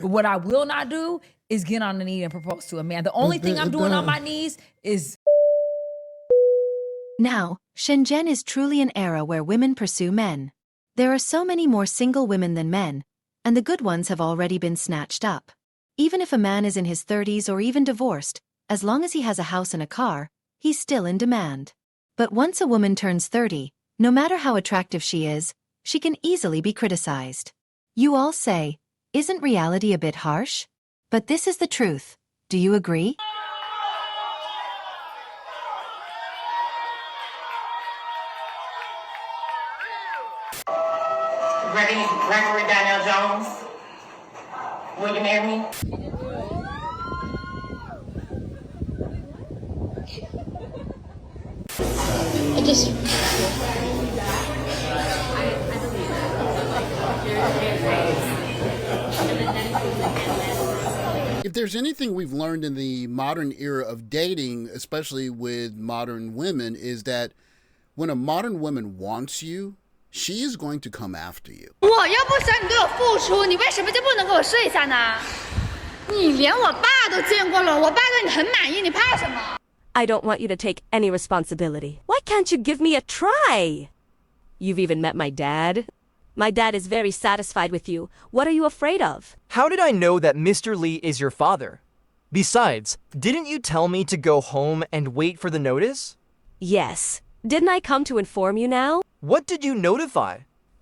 What I will not do is get on the knee and propose to a man. The only thing I'm doing on my knees is... Now, Shenzhen is truly an era where women pursue men. There are so many more single women than men, and the good ones have already been snatched up. Even if a man is in his 30s or even divorced, as long as he has a house and a car, he's still in demand. But once a woman turns 30, no matter how attractive she is, she can easily be criticized. You all say, isn't reality a bit harsh? But this is the truth. Do you agree? Gregory Daniel Jones, will you marry me? I just... If there's anything we've learned in the modern era of dating, especially with modern women, is that when a modern woman wants you, she is going to come after you. 我又不想你对我付出，你为什么就不能跟我睡一下呢？你连我爸都见过了，我爸对你很满意，你怕什么？ I don't want you to take any responsibility. Why can't you give me a try? You've even met my dad. My dad is very satisfied with you. What are you afraid of? How did I know that Mr. Lee is your father? Besides, didn't you tell me to go home and wait for the notice? Yes. Didn't I come to inform you now? What did you notify?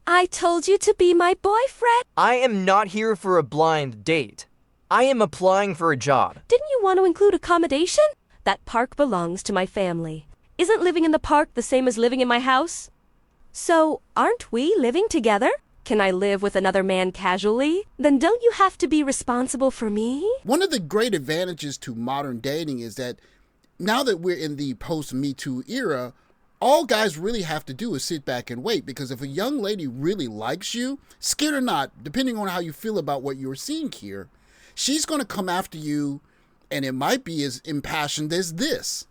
I told you to be my boyfriend. I am not here for a blind date. I am applying for a job. Didn't you want to include accommodation? That park belongs to my family. Isn't living in the park the same as living in my house? So, aren't we living together? Can I live with another man casually? Then don't you have to be responsible for me? One of the great advantages to modern dating is that now that we're in the post-Me Too era, all guys really have to do is sit back and wait, because if a young lady really likes you, scared or not, depending on how you feel about what you're seeing here, she's going to come after you, and it might be as impassioned as this.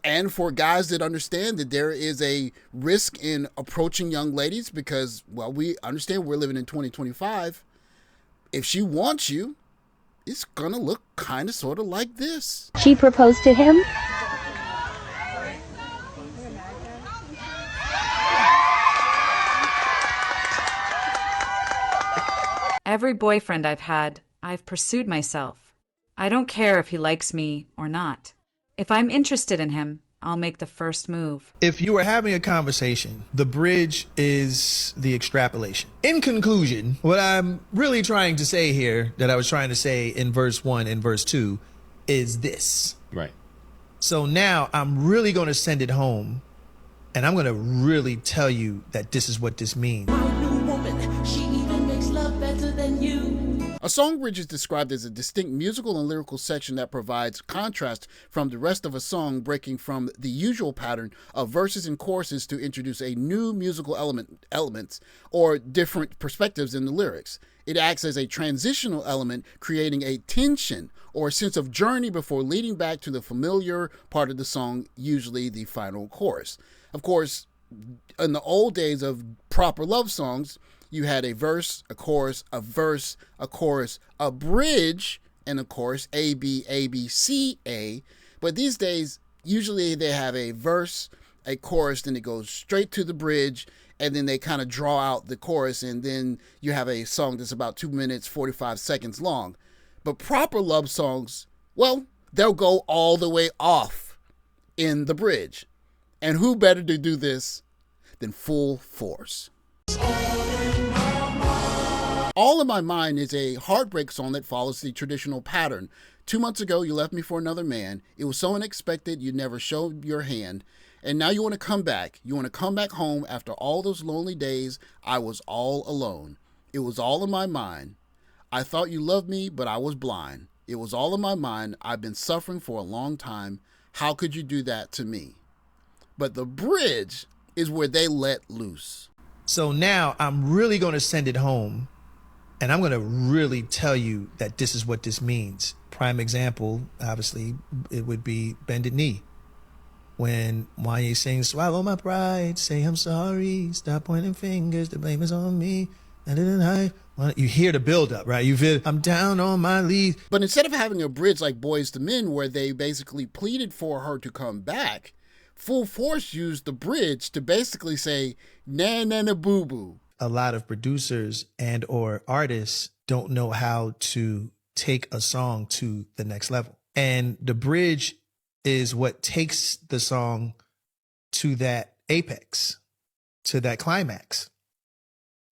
And for guys that understand that there is a risk in approaching young ladies because, well, we understand we're living in 2025, if she wants you, it's going to look kind of sort of like this. She proposed to him? Every boyfriend I've had, I've pursued myself. I don't care if he likes me or not. If I'm interested in him, I'll make the first move. If you were having a conversation, the bridge is the extrapolation. In conclusion, what I'm really trying to say here, that I was trying to say in verse 1 and verse 2, is this. Right. So now I'm really going to send it home, and I'm going to really tell you that this is what this means. A song bridge is described as a distinct musical and lyrical section that provides contrast from the rest of a song, breaking from the usual pattern of verses and choruses to introduce a new musical elements or different perspectives in the lyrics. It acts as a transitional element, creating a tension or a sense of journey before leading back to the familiar part of the song, usually the final chorus. Of course, in the old days of proper love songs, you had a verse, a chorus, a verse, a chorus, a bridge, and a chorus, A, B, A, B, C, A. But these days, usually they have a verse, a chorus, then it goes straight to the bridge, and then they kind of draw out the chorus, and then you have a song that's about 2 minutes, 45 seconds long. But proper love songs, well, they'll go all the way off in the bridge. And who better to do this than Full Force? All in My Mind is a heartbreak song that follows the traditional pattern. 2 months ago, you left me for another man. It was so unexpected, you never showed your hand. And now you want to come back. You want to come back home after all those lonely days. I was all alone. It was all in my mind. I thought you loved me, but I was blind. It was all in my mind. I've been suffering for a long time. How could you do that to me? But the bridge is where they let loose. So now I'm really going to send it home, and I'm going to really tell you that this is what this means. Prime example, obviously, it would be Bended Knee. When Wanye sings, swallow my pride, say I'm sorry, stop pointing fingers, the blame is on me. You hear the buildup, right? You feel, I'm down on my knees. But instead of having a bridge like Boys to Men where they basically pleaded for her to come back, Full Force used the bridge to basically say, na na na boo boo. A lot of producers and or artists don't know how to take a song to the next level. And the bridge is what takes the song to that apex, to that climax.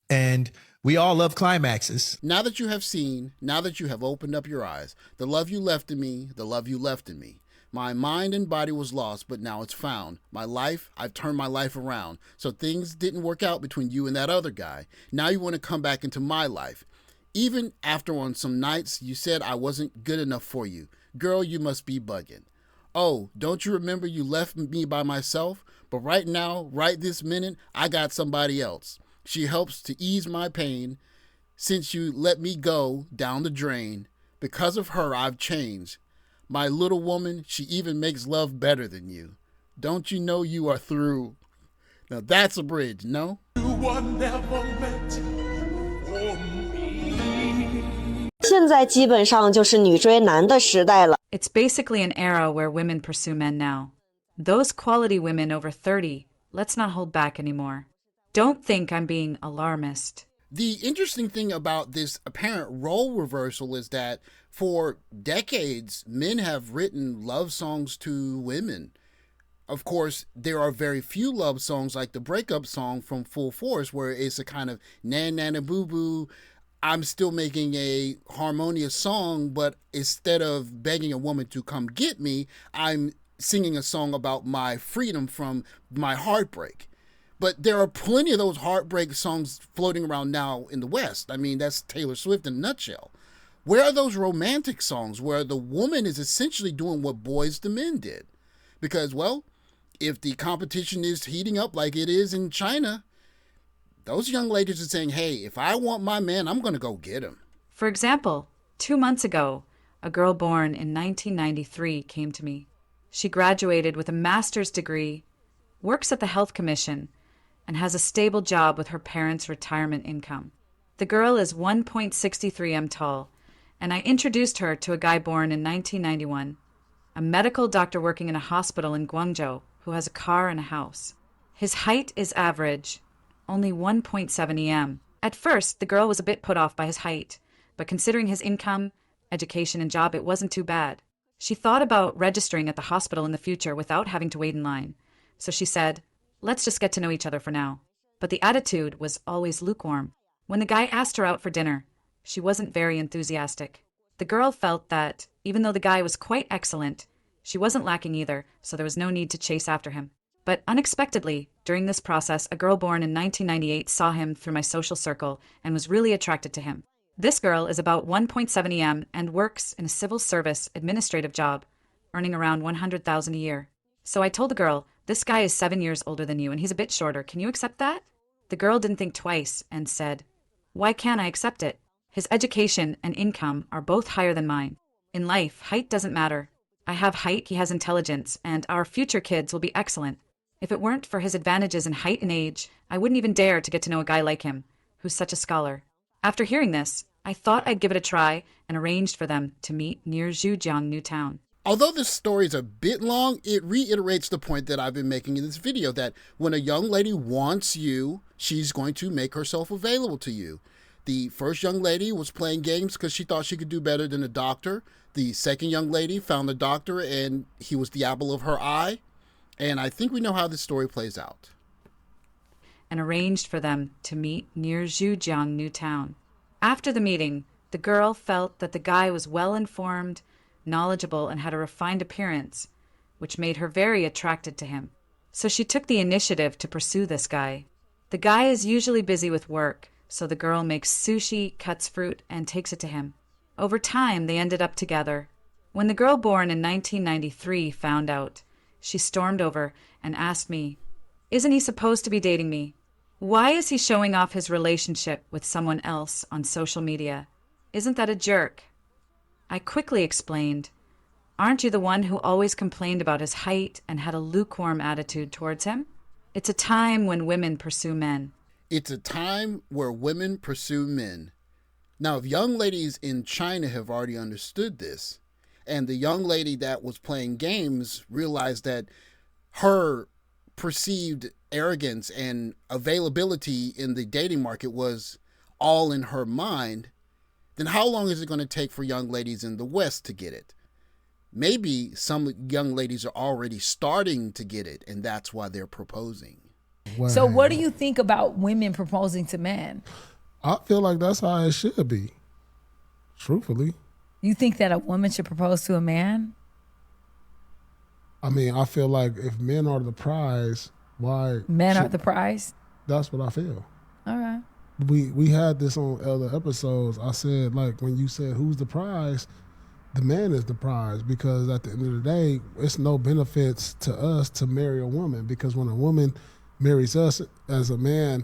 And we all love climaxes. Now that you have seen, now that you have opened up your eyes, the love you left in me, the love you left in me. My mind and body was lost, but now it's found. My life, I've turned my life around. So things didn't work out between you and that other guy. Now you want to come back into my life. Even after on some nights you said I wasn't good enough for you. Girl, you must be bugging. Oh, don't you remember you left me by myself? But right now, right this minute, I got somebody else. She helps to ease my pain. Since you let me go down the drain, because of her, I've changed. My little woman, she even makes love better than you. Don't you know you are through? Now that's a bridge, no? You were never meant for me. 现在基本上就是女追男的时代了。 It's basically an era where women pursue men now. Those quality women over 30, let's not hold back anymore. Don't think I'm being alarmist. The interesting thing about this apparent role reversal is that for decades, men have written love songs to women. Of course, there are very few love songs like the breakup song from Full Force, where it's a kind of na boo boo. I'm still making a harmonious song, but instead of begging a woman to come get me, I'm singing a song about my freedom from my heartbreak. But there are plenty of those heartbreak songs floating around now in the West. I mean, that's Taylor Swift in a nutshell. Where are those romantic songs where the woman is essentially doing what Boys to Men did? Because, well, if the competition is heating up like it is in China, those young ladies are saying, hey, if I want my man, I'm going to go get him. For example, 2 months ago, a girl born in 1993 came to me. She graduated with a master's degree, works at the Health Commission, and has a stable job with her parents' retirement income. The girl is 1.63 m tall, and I introduced her to a guy born in 1991, a medical doctor working in a hospital in Guangzhou who has a car and a house. His height is average, only 1.70 m. At first, the girl was a bit put off by his height, but considering his income, education, and job, it wasn't too bad. She thought about registering at the hospital in the future without having to wait in line. So she said, let's just get to know each other for now. But the attitude was always lukewarm. When the guy asked her out for dinner, she wasn't very enthusiastic. The girl felt that, even though the guy was quite excellent, she wasn't lacking either, so there was no need to chase after him. But unexpectedly, during this process, a girl born in 1998 saw him through my social circle and was really attracted to him. This girl is about 1.70 m and works in a civil service administrative job, earning around $100,000 a year. So I told the girl, this guy is 7 years older than you and he's a bit shorter. Can you accept that? The girl didn't think twice and said, why can't I accept it? His education and income are both higher than mine. In life, height doesn't matter. I have height, he has intelligence, and our future kids will be excellent. If it weren't for his advantages in height and age, I wouldn't even dare to get to know a guy like him, who's such a scholar. After hearing this, I thought I'd give it a try and arranged for them to meet near Zhujiang New Town. Although this story is a bit long, it reiterates the point that I've been making in this video, that when a young lady wants you, she's going to make herself available to you. The first young lady was playing games because she thought she could do better than the doctor. The second young lady found the doctor and he was the apple of her eye. And I think we know how this story plays out. And arranged for them to meet near Zhujiang New Town. After the meeting, the girl felt that the guy was well-informed, knowledgeable, and had a refined appearance, which made her very attracted to him. So she took the initiative to pursue this guy. The guy is usually busy with work, so the girl makes sushi, cuts fruit, and takes it to him. Over time, they ended up together. When the girl born in 1993 found out, she stormed over and asked me, isn't he supposed to be dating me? Why is he showing off his relationship with someone else on social media? Isn't that a jerk? I quickly explained, aren't you the one who always complained about his height and had a lukewarm attitude towards him? It's a time when women pursue men. It's a time where women pursue men. Now, if young ladies in China have already understood this, and the young lady that was playing games realized that her perceived arrogance and availability in the dating market was all in her mind, then how long is it going to take for young ladies in the West to get it? Maybe some young ladies are already starting to get it, and that's why they're proposing. Wow. So what do you think about women proposing to men? I feel like that's how it should be, truthfully. You think that a woman should propose to a man? I mean, I feel like if men are the prize, why... Men are the prize? That's what I feel. All right. We had this on other episodes. I said, like, when you said who's the prize, the man is the prize, because at the end of the day, it's no benefits to us to marry a woman, because when a woman marries us as a man,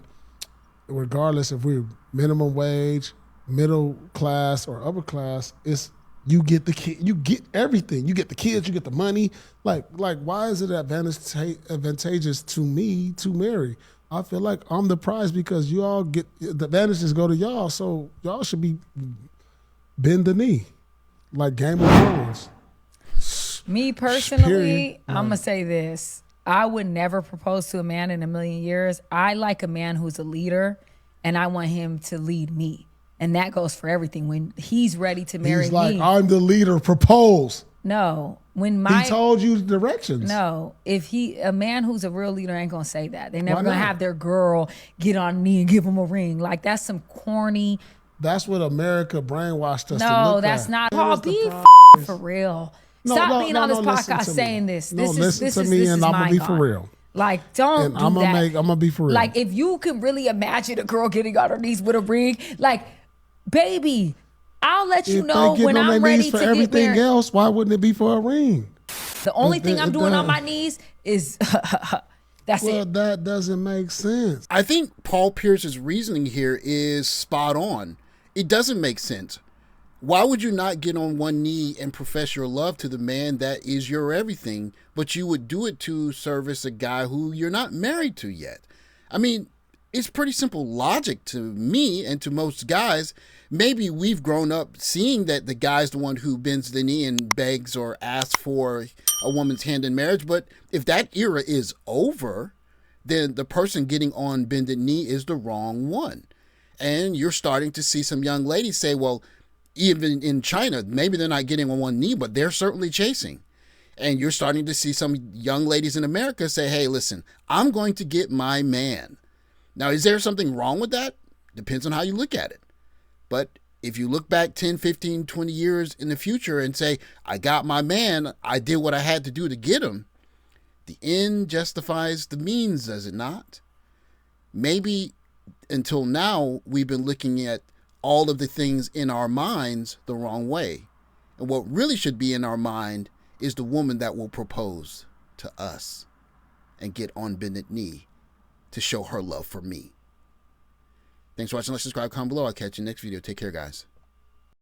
regardless if we're minimum wage, middle class, or upper class, it's you get the kid, you get everything. You get the kids, you get the money. Like why is it advantageous to me to marry? I feel like I'm the prize because you all get the advantages go to y'all, so y'all should be bend the knee, like Game of Thrones. Me personally, Period. I'm gonna say this: I would never propose to a man in a million years. I like a man who's a leader, and I want him to lead me. And that goes for everything. When he's ready to marry He's like, me. I'm the leader, propose. No. He told you the directions. No. A man who's a real leader ain't gonna say that. They never Why gonna not? have their girl get on knee and give him a ring. Like, that's some corny. That's what America brainwashed us to No, look that's at. not. That Paul, is the be prize. for real. No, Stop no, being no, on this no, listen podcast to me. saying this. No, This listen is to me, and I'm gonna be for mind real. gone. Like, don't And do I'm that. gonna be for real. Like, if you can really imagine a girl getting on her knees with a ring, like, baby, I'll let you if know they get when on their I'm ready knees to for get everything married. else, why wouldn't it be for a ring? The only thing I'm it doing on does. my knees is that's Well, it. that doesn't make sense. I think Paul Pierce's reasoning here is spot on. It doesn't make sense. Why would you not get on one knee and profess your love to the man that is your everything, but you would do it to service a guy who you're not married to yet? I mean, it's pretty simple logic to me and to most guys. Maybe we've grown up seeing that the guy's the one who bends the knee and begs or asks for a woman's hand in marriage. But if that era is over, then the person getting on bended knee is the wrong one. And you're starting to see some young ladies say, well, even in China, maybe they're not getting on one knee, but they're certainly chasing. And you're starting to see some young ladies in America say, hey, listen, I'm going to get my man. Now, is there something wrong with that? Depends on how you look at it. But if you look back 10, 15, 20 years in the future and say, I got my man, I did what I had to do to get him, the end justifies the means, does it not? Maybe until now, we've been looking at all of the things in our minds the wrong way. And what really should be in our mind is the woman that will propose to us and get on bended knee to show her love for me. Thanks for watching. Like, subscribe, comment below. I'll catch you next video. Take care, guys.